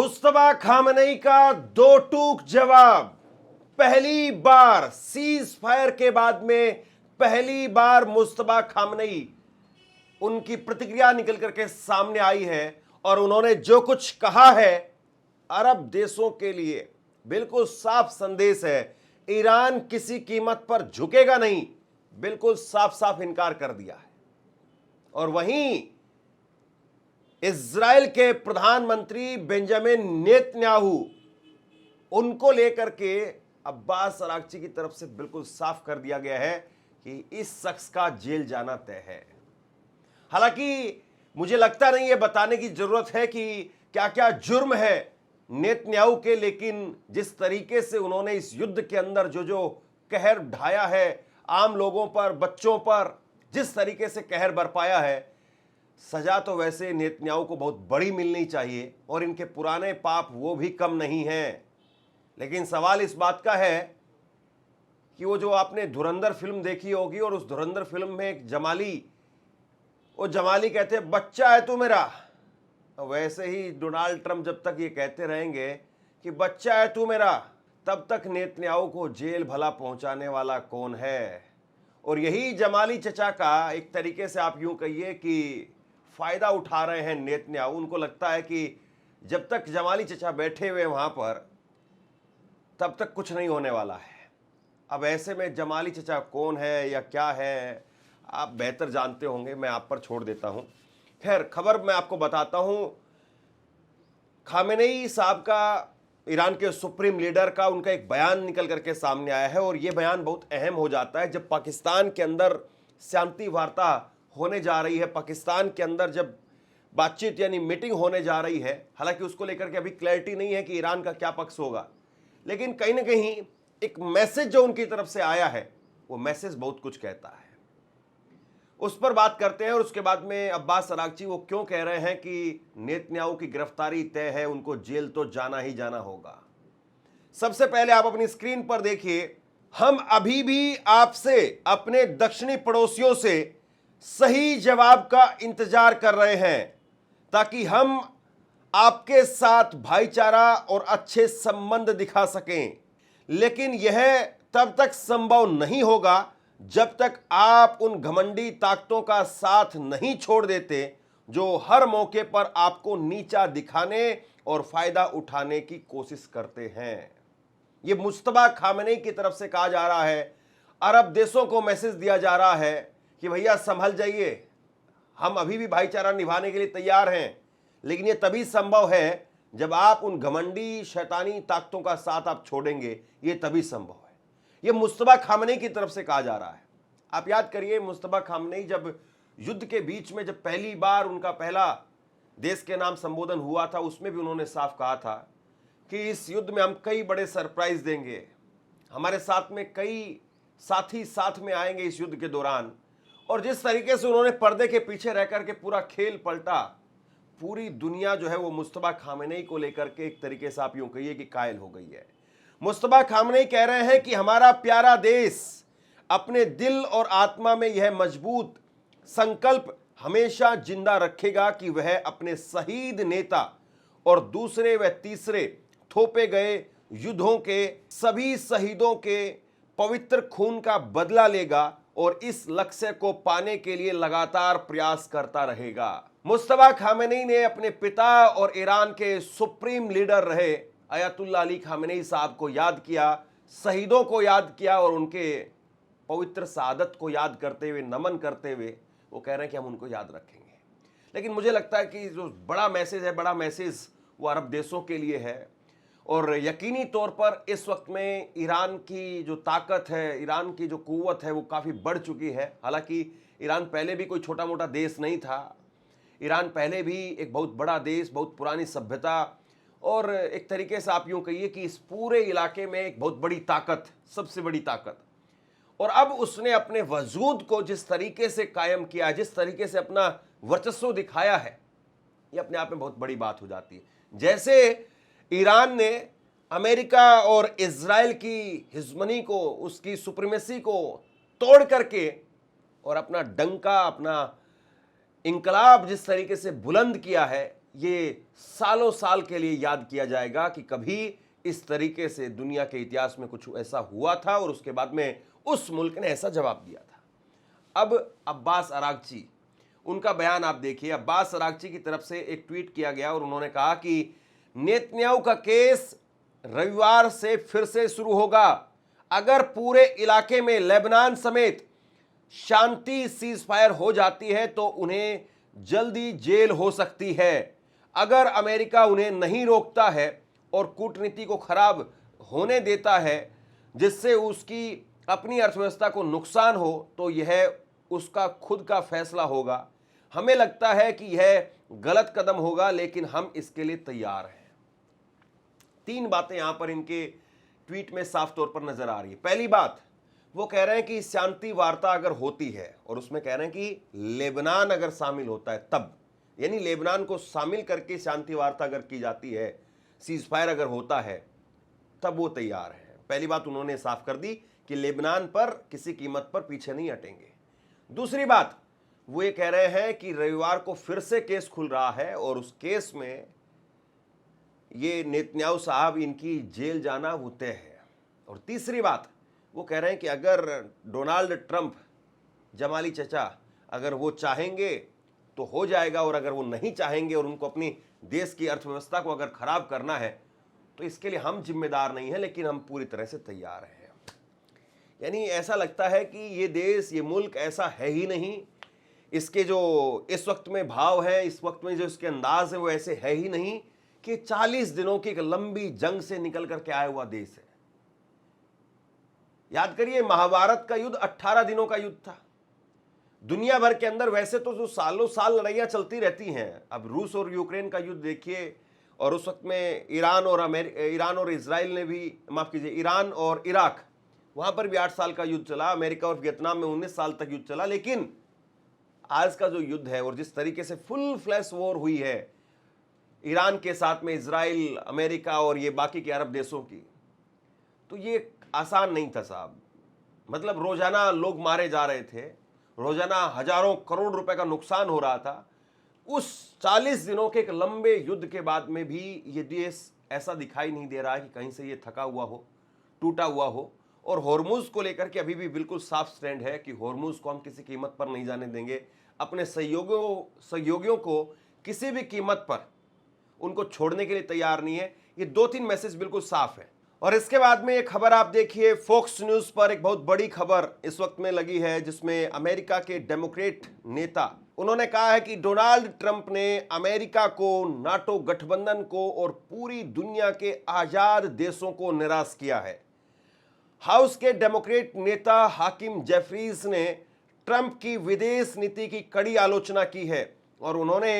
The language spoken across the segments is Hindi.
मुस्तफा खामनेई का दो टूक जवाब। पहली बार सीज फायर के बाद में पहली बार मुस्तफा खामनेई उनकी प्रतिक्रिया निकल करके सामने आई है और उन्होंने जो कुछ कहा है अरब देशों के लिए बिल्कुल साफ संदेश है। ईरान किसी कीमत पर झुकेगा नहीं, बिल्कुल साफ साफ इनकार कर दिया है। और वहीं इजराइल के प्रधानमंत्री बेंजामिन नेतन्याहू, उनको लेकर के अब्बास अरागची की तरफ से बिल्कुल साफ कर दिया गया है कि इस शख्स का जेल जाना तय है। हालांकि मुझे लगता नहीं है बताने की जरूरत है कि क्या क्या जुर्म है नेतन्याहू के, लेकिन जिस तरीके से उन्होंने इस युद्ध के अंदर जो जो कहर ढाया है, आम लोगों पर, बच्चों पर जिस तरीके से कहर बरपाया है, सजा तो वैसे नेतन्याहू को बहुत बड़ी मिलनी चाहिए और इनके पुराने पाप वो भी कम नहीं हैं। लेकिन सवाल इस बात का है कि वो जो आपने धुरंधर फिल्म देखी होगी और उस धुरंधर फिल्म में एक जमाली कहते हैं बच्चा है तू मेरा, वैसे ही डोनाल्ड ट्रंप जब तक ये कहते रहेंगे कि बच्चा है तू मेरा, तब तक नेतन्याहू को जेल भला पहुंचाने वाला कौन है। और यही जमाली चचा का एक तरीके से आप यूं कहिए कि फायदा उठा रहे हैं नेतन्याहू। उनको लगता है कि जब तक जमाली चचा बैठे हुए वहां पर तब तक कुछ नहीं होने वाला है। अब ऐसे में जमाली चचा कौन है या क्या है आप बेहतर जानते होंगे, मैं आप पर छोड़ देता हूं। खैर, खबर मैं आपको बताता हूं। खामेनेई साहब का, ईरान के सुप्रीम लीडर का, उनका एक बयान निकल करके सामने आया है और यह बयान बहुत अहम हो जाता है जब पाकिस्तान के अंदर शांति वार्ता होने जा रही है, पाकिस्तान के अंदर जब बातचीत यानी मीटिंग होने जा रही है। हालांकि उसको लेकर के अभी क्लैरिटी नहीं है कि ईरान का क्या पक्ष होगा, लेकिन कहीं ना कहीं एक मैसेज जो उनकी तरफ से आया है वो मैसेज बहुत कुछ कहता है। उस पर बात करते हैं और उसके बाद में अब्बास अरागची वो क्यों कह रहे हैं कि नेतन्याहू की गिरफ्तारी तय है, उनको जेल तो जाना ही जाना होगा। सबसे पहले आप अपनी स्क्रीन पर देखिए, हम अभी भी आपसे, अपने दक्षिणी पड़ोसियों से सही जवाब का इंतजार कर रहे हैं ताकि हम आपके साथ भाईचारा और अच्छे संबंध दिखा सकें। लेकिन यह तब तक संभव नहीं होगा जब तक आप उन घमंडी ताकतों का साथ नहीं छोड़ देते जो हर मौके पर आपको नीचा दिखाने और फायदा उठाने की कोशिश करते हैं। यह मुस्तफा खामनेई की तरफ से कहा जा रहा है, अरब देशों को मैसेज दिया जा रहा है कि भैया संभल जाइए, हम अभी भी भाईचारा निभाने के लिए तैयार हैं, लेकिन यह तभी संभव है जब आप उन घमंडी शैतानी ताकतों का साथ आप छोड़ेंगे, यह तभी संभव है। यह मुस्तफा खामनेई की तरफ से कहा जा रहा है। आप याद करिए, मुस्तफा खामनेई जब युद्ध के बीच में जब पहली बार उनका पहला देश के नाम संबोधन हुआ था, उसमें भी उन्होंने साफ कहा था कि इस युद्ध में हम कई बड़े सरप्राइज देंगे, हमारे साथ में कई साथी साथ में आएंगे इस युद्ध के दौरान। और जिस तरीके से उन्होंने पर्दे के पीछे रह करके पूरा खेल पलटा, पूरी दुनिया जो है वो मुस्तफा खामनेई को लेकर के एक तरीके से आप यूं कहिए कि कायल हो गई है। मुस्तफा खामनेई कह रहे हैं कि हमारा प्यारा देश अपने दिल और आत्मा में यह मजबूत संकल्प हमेशा जिंदा रखेगा कि वह अपने शहीद नेता और दूसरे व तीसरे थोपे गए युद्धों के सभी शहीदों के पवित्र खून का बदला लेगा और इस लक्ष्य को पाने के लिए लगातार प्रयास करता रहेगा। मुस्तफा खामनेई ने अपने पिता और ईरान के सुप्रीम लीडर रहे अयतुल्ला अली खामनेई साहब को याद किया, शहीदों को याद किया और उनके पवित्र शहादत को याद करते हुए, नमन करते हुए वो कह रहे हैं कि हम उनको याद रखेंगे। लेकिन मुझे लगता है कि जो बड़ा मैसेज है, बड़ा मैसेज वो अरब देशों के लिए है। और यकीनी तौर पर इस वक्त में ईरान की जो ताकत है, ईरान की जो कुव्वत है वो काफ़ी बढ़ चुकी है। हालांकि ईरान पहले भी कोई छोटा मोटा देश नहीं था, ईरान पहले भी एक बहुत बड़ा देश, बहुत पुरानी सभ्यता और एक तरीके से आप यूं कहिए कि इस पूरे इलाके में एक बहुत बड़ी ताकत, सबसे बड़ी ताकत। और अब उसने अपने वजूद को जिस तरीके से कायम किया, जिस तरीके से अपना वर्चस्व दिखाया है, ये अपने आप में बहुत बड़ी बात हो जाती है। जैसे ईरान ने अमेरिका और इजराइल की हिजमनी को, उसकी सुप्रीमेसी को तोड़ करके और अपना डंका, अपना इंकलाब जिस तरीके से बुलंद किया है, ये सालों साल के लिए याद किया जाएगा कि कभी इस तरीके से दुनिया के इतिहास में कुछ ऐसा हुआ था और उसके बाद में उस मुल्क ने ऐसा जवाब दिया था। अब अब्बास अरागची, उनका बयान आप देखिए। अब्बास अरागची की तरफ से एक ट्वीट किया गया और उन्होंने कहा कि नेतन्याहू का केस रविवार से फिर से शुरू होगा। अगर पूरे इलाके में लेबनान समेत शांति सीजफायर हो जाती है तो उन्हें जल्दी जेल हो सकती है। अगर अमेरिका उन्हें नहीं रोकता है और कूटनीति को खराब होने देता है जिससे उसकी अपनी अर्थव्यवस्था को नुकसान हो तो यह उसका खुद का फैसला होगा। हमें लगता है कि यह गलत कदम होगा लेकिन हम इसके लिए तैयार हैं। 3 बातें यहां पर इनके ट्वीट में साफ तौर पर नजर आ रही है। पहली बात, वो कह रहे हैं कि शांति वार्ता अगर होती है और उसमें कह रहे हैं कि लेबनान अगर शामिल होता है तब, यानी लेबनान को शामिल करके शांति वार्ता अगर की जाती है, सीजफायर अगर होता है तब वो तैयार है। पहली बात उन्होंने साफ कर दी कि लेबनान पर किसी कीमत पर पीछे नहीं हटेंगे। दूसरी बात, वो ये कह रहे हैं कि रविवार को फिर से केस खुल रहा है और उस केस में ये नेतन्याहू साहब इनकी जेल जाना वो तय है। और तीसरी बात, वो कह रहे हैं कि अगर डोनाल्ड ट्रंप, जमाली चचा, अगर वो चाहेंगे तो हो जाएगा और अगर वो नहीं चाहेंगे और उनको अपनी देश की अर्थव्यवस्था को अगर खराब करना है तो इसके लिए हम जिम्मेदार नहीं हैं लेकिन हम पूरी तरह से तैयार हैं। यानी ऐसा लगता है कि ये देश, ये मुल्क ऐसा है ही नहीं, इसके जो इस वक्त में भाव है, इस वक्त में जो इसके अंदाज है वो ऐसे है ही नहीं कि 40 दिनों की एक लंबी जंग से निकल करके आया हुआ देश है। याद करिए, महाभारत का युद्ध 18 दिनों का युद्ध था। दुनिया भर के अंदर वैसे तो जो सालों साल लड़ाइयां चलती रहती हैं, अब रूस और यूक्रेन का युद्ध देखिए, और उस वक्त में ईरान और इजराइल ने भी, माफ कीजिए, ईरान और इराक, वहां पर भी 8 साल का युद्ध चला। अमेरिका और वियतनाम में 19 साल तक युद्ध चला। लेकिन आज का जो युद्ध है और जिस तरीके से फुल फ्लैश वॉर हुई है ईरान के साथ में इजराइल, अमेरिका और ये बाकी के अरब देशों की, तो ये आसान नहीं था साहब। मतलब रोजाना लोग मारे जा रहे थे, रोजाना हजारों करोड़ रुपए का नुकसान हो रहा था। उस 40 दिनों के एक लंबे युद्ध के बाद में भी ये देश ऐसा दिखाई नहीं दे रहा है कि कहीं से ये थका हुआ हो, टूटा हुआ हो। और होर्मुज को लेकर के अभी भी बिल्कुल साफ स्टैंड है कि होर्मुज को हम किसी कीमत पर नहीं जाने देंगे। अपने सहयोगियों को किसी भी कीमत पर उनको छोड़ने के लिए तैयार नहीं है। ये 2-3 मैसेज बिल्कुल साफ है। और इसके बाद में एक खबर आप देखिए, फॉक्स न्यूज पर एक बहुत बड़ी खबर इस वक्त में लगी है जिसमें अमेरिका के डेमोक्रेट नेता, उन्होंने कहा है कि डोनाल्ड ट्रंप ने अमेरिका को, नाटो गठबंधन को और पूरी दुनिया के आजाद देशों को निराश किया है। हाउस के डेमोक्रेट नेता हाकिम जेफरीज ने ट्रंप की विदेश नीति की कड़ी आलोचना की है और उन्होंने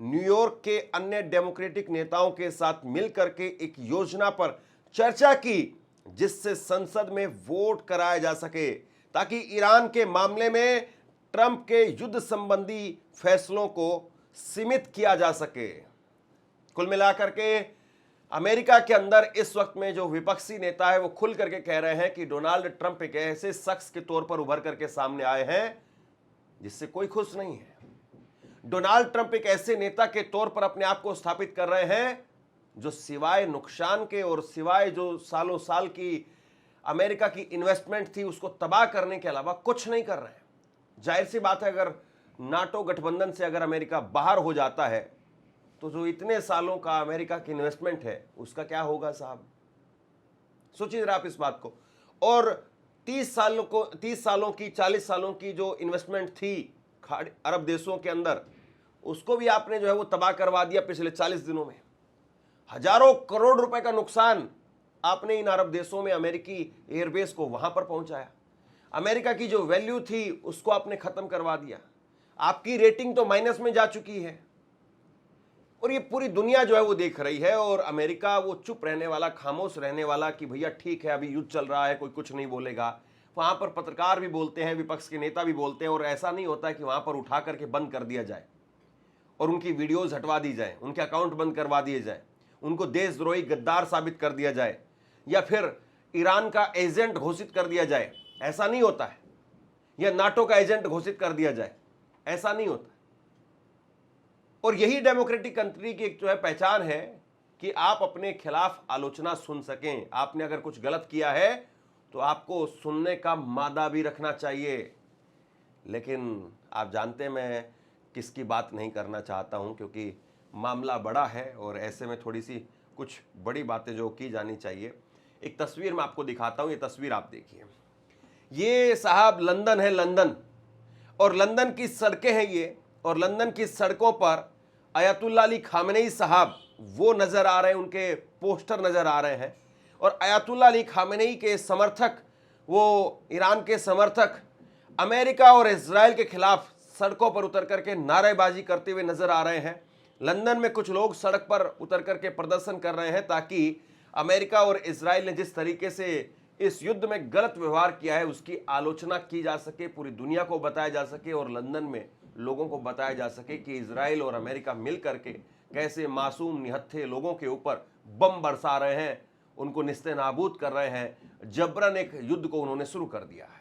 न्यूयॉर्क के अन्य डेमोक्रेटिक नेताओं के साथ मिलकर के एक योजना पर चर्चा की जिससे संसद में वोट कराया जा सके ताकि ईरान के मामले में ट्रंप के युद्ध संबंधी फैसलों को सीमित किया जा सके। कुल मिलाकर के अमेरिका के अंदर इस वक्त में जो विपक्षी नेता है वो खुल करके कह रहे हैं कि डोनाल्ड ट्रंप एक ऐसे शख्स के तौर पर उभर करके सामने आए हैं जिससे कोई खुश नहीं है। डोनाल्ड ट्रंप एक ऐसे नेता के तौर पर अपने आप को स्थापित कर रहे हैं जो सिवाय नुकसान के और सिवाय जो सालों साल की अमेरिका की इन्वेस्टमेंट थी उसको तबाह करने के अलावा कुछ नहीं कर रहे हैं। जाहिर सी बात है, अगर नाटो गठबंधन से अगर अमेरिका बाहर हो जाता है तो जो इतने सालों का अमेरिका की इन्वेस्टमेंट है उसका क्या होगा साहब? सोचिए जरा आप इस बात को। और 30 सालों की 40 सालों की जो इन्वेस्टमेंट थी अरब देशों के अंदर, उसको भी आपने जो है वो तबाह करवा दिया पिछले 40 दिनों में। हजारों करोड़ रुपए का नुकसान आपने इन अरब देशों में अमेरिकी एयरबेस को वहां पर पहुंचाया। अमेरिका की जो वैल्यू थी उसको आपने खत्म करवा दिया। आपकी रेटिंग तो माइनस में जा चुकी है और ये पूरी दुनिया जो है वो देख रही है। और अमेरिका वो चुप रहने वाला, खामोश रहने वाला कि भैया ठीक है अभी युद्ध चल रहा है, कोई कुछ नहीं बोलेगा। वहां पर पत्रकार भी बोलते हैं, विपक्ष के नेता भी बोलते हैं और ऐसा नहीं होता है कि वहां पर उठा करके बंद कर दिया जाए और उनकी वीडियोज हटवा दी जाए, उनके अकाउंट बंद करवा दिए जाए, उनको देशद्रोही गद्दार साबित कर दिया जाए या फिर ईरान का एजेंट घोषित कर दिया जाए। ऐसा नहीं होता है। या नाटो का एजेंट घोषित कर दिया जाए, ऐसा नहीं होता। और यही डेमोक्रेटिक कंट्री की एक जो है पहचान है कि आप अपने खिलाफ आलोचना सुन सकें। आपने अगर कुछ गलत किया है तो आपको सुनने का मादा भी रखना चाहिए। लेकिन आप जानते हैं मैं किसकी बात नहीं करना चाहता हूं, क्योंकि मामला बड़ा है और ऐसे में थोड़ी सी कुछ बड़ी बातें जो की जानी चाहिए। एक तस्वीर मैं आपको दिखाता हूं, ये तस्वीर आप देखिए। ये साहब लंदन है, लंदन, और लंदन की सड़कें हैं ये, और लंदन की सड़कों पर अयातुल्ला अली खामेनेई साहब वो नजर आ रहे हैं, उनके पोस्टर नजर आ रहे हैं। और अयातुल्ला अली खामेनेई के समर्थक, वो ईरान के समर्थक अमेरिका और इजराइल के खिलाफ सड़कों पर उतर करके नारेबाजी करते हुए नजर आ रहे हैं। लंदन में कुछ लोग सड़क पर उतर करके प्रदर्शन कर रहे हैं ताकि अमेरिका और इजराइल ने जिस तरीके से इस युद्ध में गलत व्यवहार किया है उसकी आलोचना की जा सके, पूरी दुनिया को बताया जा सके और लंदन में लोगों को बताया जा सके कि इजराइल और अमेरिका मिल करके कैसे मासूम निहत्थे लोगों के ऊपर बम बरसा रहे हैं, उनको निस्ते नाबूद कर रहे हैं। जबरन एक युद्ध को उन्होंने शुरू कर दिया है।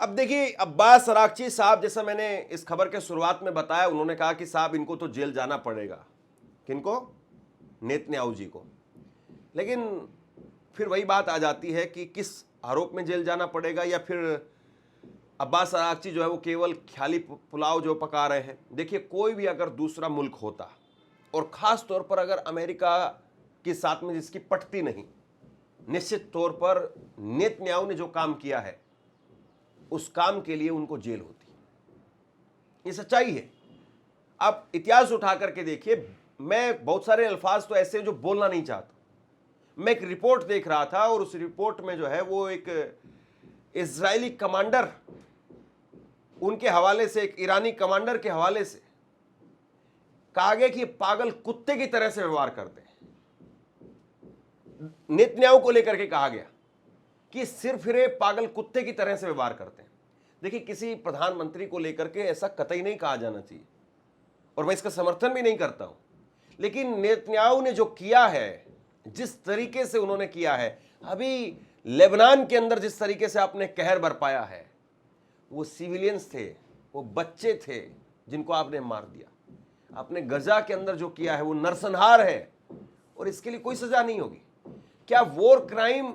अब देखिए अब्बास अरागची साहब, जैसा मैंने इस खबर के शुरुआत में बताया, उन्होंने कहा कि साहब इनको तो जेल जाना पड़ेगा। किनको? नेतन्याहू जी को। लेकिन फिर वही बात आ जाती है कि किस आरोप में जेल जाना पड़ेगा, या फिर अब्बास अरागची जो है वो केवल ख्याली पुलाव जो पका रहे हैं। देखिए कोई भी अगर दूसरा मुल्क होता, और ख़ास तौर पर अगर अमेरिका के साथ में जिसकी पटती नहीं, निश्चित तौर पर नेतन्याहू ने जो काम किया है उस काम के लिए उनको जेल होती। ये सच्चाई है। आप इतिहास उठा करके देखिए। मैं बहुत सारे अल्फाज तो ऐसे जो बोलना नहीं चाहता। मैं एक रिपोर्ट देख रहा था और उस रिपोर्ट में जो है वो एक इजरायली कमांडर, उनके हवाले से, एक ईरानी कमांडर के हवाले से कहा गया कि ये पागल कुत्ते की तरह से व्यवहार करते हैं। नेतन्याहू को लेकर के कहा गया कि सिर्फ रे पागल कुत्ते की तरह से व्यवहार करते हैं। देखिए किसी प्रधानमंत्री को लेकर के ऐसा कतई नहीं कहा जाना चाहिए और मैं इसका समर्थन भी नहीं करता हूं। लेकिन नेतन्याहू ने जो किया है, जिस तरीके से उन्होंने किया है, अभी लेबनान के अंदर जिस तरीके से आपने कहर बरपाया है, वो सिविलियंस थे, वो बच्चे थे जिनको आपने मार दिया। आपने गजा के अंदर जो किया है वो नरसंहार है और इसके लिए कोई सजा नहीं होगी। क्या वॉर क्राइम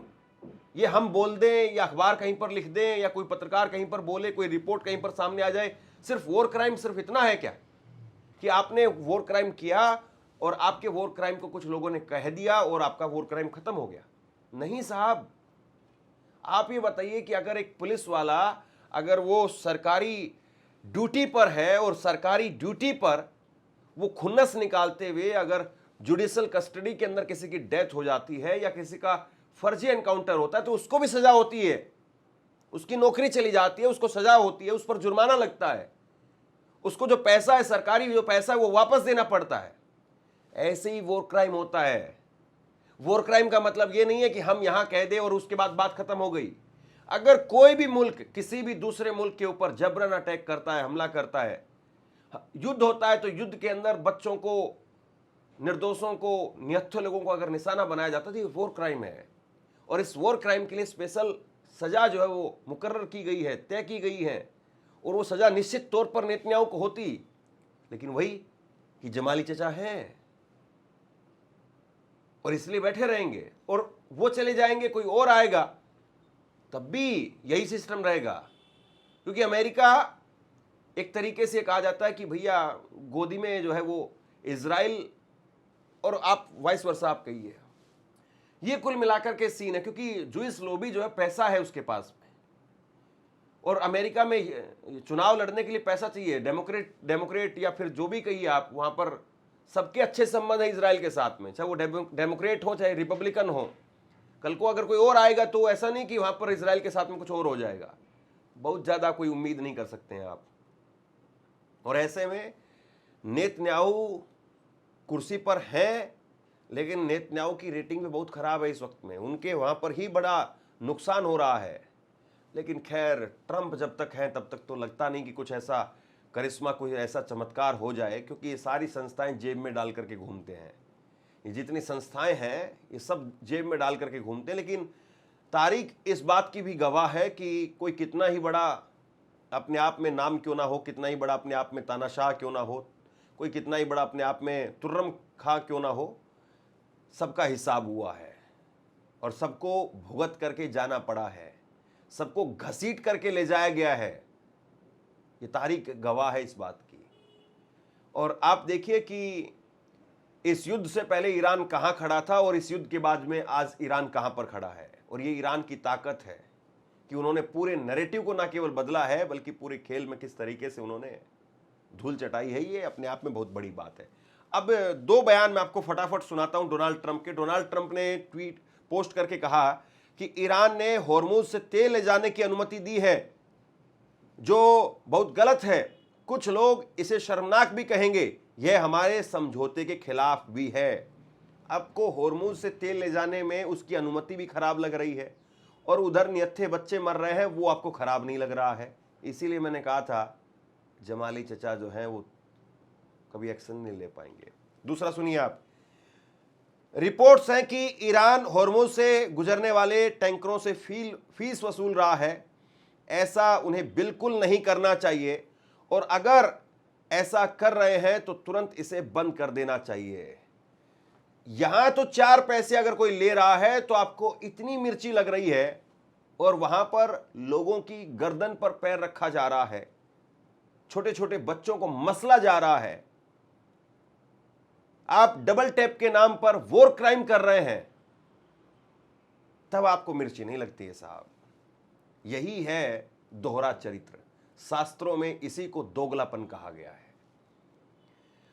ये हम बोल दें या अखबार कहीं पर लिख दें या कोई पत्रकार कहीं पर बोले, कोई रिपोर्ट कहीं पर सामने आ जाए, सिर्फ वॉर क्राइम सिर्फ इतना है क्या कि आपने वॉर क्राइम किया और आपके वॉर क्राइम को कुछ लोगों ने कह दिया और आपका वॉर क्राइम खत्म हो गया? नहीं साहब। आप ये बताइए कि अगर एक पुलिस वाला, अगर वो सरकारी ड्यूटी पर है और सरकारी ड्यूटी पर वो खुन्नस निकालते हुए अगर जुडिशियल कस्टडी के अंदर किसी की डेथ हो जाती है या किसी का फर्जी एनकाउंटर होता है तो उसको भी सजा होती है, उसकी नौकरी चली जाती है, उसको सजा होती है, उस पर जुर्माना लगता है, उसको जो पैसा है, सरकारी जो पैसा है वो वापस देना पड़ता है। ऐसे ही वॉर क्राइम होता है। वॉर क्राइम का मतलब ये नहीं है कि हम यहां कह दें और उसके बाद बात खत्म हो गई। अगर कोई भी मुल्क किसी भी दूसरे मुल्क के ऊपर जबरन अटैक करता है, हमला करता है, युद्ध होता है, तो युद्ध के अंदर बच्चों को, निर्दोषों को, निहत्थे लोगों को अगर निशाना बनाया जाता है तो ये वॉर क्राइम है। और इस वॉर क्राइम के लिए स्पेशल सजा जो है वो मुकर्रर की गई है, तय की गई है, और वो सजा निश्चित तौर पर नेतन्याहू को होती। लेकिन वही कि जमाली चचा हैं और इसलिए बैठे रहेंगे और वो चले जाएंगे, कोई और आएगा, तब भी यही सिस्टम रहेगा। क्योंकि अमेरिका एक तरीके से कहा जाता है कि भैया गोदी में जो है वो इजराइल, और आप वाइस वर्सा आप कहिए, ये कुल मिलाकर के सीन है। क्योंकि जूइश लॉबी जो है पैसा है उसके पास में, और अमेरिका में चुनाव लड़ने के लिए पैसा चाहिए। डेमोक्रेट या फिर जो भी कहिए आप, वहां पर सबके अच्छे संबंध है इजराइल के साथ में, चाहे वो डेमोक्रेट हो चाहे रिपब्लिकन हो। कल को अगर कोई और आएगा तो ऐसा नहीं कि वहां पर इजराइल के साथ में कुछ और हो जाएगा। बहुत ज्यादा कोई उम्मीद नहीं कर सकते हैं आप। और ऐसे में नेतन्याहू कुर्सी पर हैं, लेकिन नेतन्याहू की रेटिंग भी बहुत खराब है इस वक्त में, उनके वहां पर ही बड़ा नुकसान हो रहा है। लेकिन खैर, ट्रंप जब तक हैं तब तक तो लगता नहीं कि कुछ ऐसा करिश्मा, कोई ऐसा चमत्कार हो जाए, क्योंकि ये सारी संस्थाएं जेब में डाल करके घूमते हैं। ये जितनी संस्थाएं हैं ये सब जेब में डाल करके घूमते हैं। लेकिन तारीख इस बात की भी गवाह है कि कोई कितना ही बड़ा अपने आप में नाम क्यों ना हो, कितना ही बड़ा अपने आप में तानाशाह क्यों ना हो, कोई कितना ही बड़ा अपने आप में तुर्रम खां क्यों ना हो, सबका हिसाब हुआ है और सबको भुगत करके जाना पड़ा है, सबको घसीट करके ले जाया गया है। ये तारीख गवाह है इस बात की। और आप देखिए कि इस युद्ध से पहले ईरान कहां खड़ा था और इस युद्ध के बाद में आज ईरान कहां पर खड़ा है। और ये ईरान की ताकत है कि उन्होंने पूरे नैरेटिव को ना केवल बदला है बल्कि पूरे खेल में किस तरीके से उन्होंने धूल चटाई है, ये अपने आप में बहुत बड़ी बात है। अब दो बयान मैं आपको फटाफट सुनाता हूं डोनाल्ड ट्रंप के। डोनाल्ड ट्रंप ने ट्वीट पोस्ट करके कहा कि ईरान ने होर्मुज से तेल ले जाने की अनुमति दी है, जो बहुत गलत है। कुछ लोग इसे शर्मनाक भी कहेंगे, यह हमारे समझौते के खिलाफ भी है। आपको होर्मुज से तेल ले जाने में उसकी अनुमति भी खराब लग रही है और उधर निहत्थे बच्चे मर रहे हैं, वो आपको खराब नहीं लग रहा है। इसीलिए मैंने कहा था जमाली चचा जो हैं वो कभी एक्शन नहीं ले पाएंगे। दूसरा सुनिए आप, रिपोर्ट्स हैं कि ईरान होर्मुज से गुजरने वाले टैंकरों से फीस वसूल रहा है। ऐसा उन्हें बिल्कुल नहीं करना चाहिए और अगर ऐसा कर रहे हैं तो तुरंत इसे बंद कर देना चाहिए। यहां तो 4 पैसे अगर कोई ले रहा है तो आपको इतनी मिर्ची लग रही है और वहां पर लोगों की गर्दन पर पैर रखा जा रहा है, छोटे छोटे बच्चों को मसला जा रहा है। आप डबल टैप के नाम पर वॉर क्राइम कर रहे हैं, तब आपको मिर्ची नहीं लगती है साहब। यही है दोहरा चरित्र। शास्त्रों में इसी को दोगलापन कहा गया है।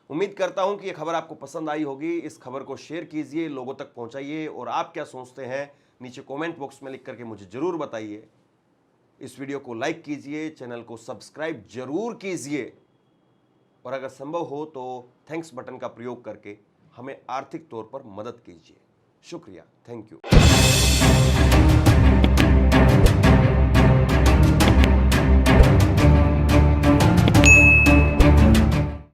उम्मीद करता हूं कि यह खबर आपको पसंद आई होगी। इस खबर को शेयर कीजिए, लोगों तक पहुंचाइए और आप क्या सोचते हैं नीचे कमेंट बॉक्स में लिख करके मुझे जरूर बताइए। इस वीडियो को लाइक कीजिए, चैनल को सब्सक्राइब जरूर कीजिए और अगर संभव हो तो थैंक्स बटन का प्रयोग करके हमें आर्थिक तौर पर मदद कीजिए। शुक्रिया, थैंक यू।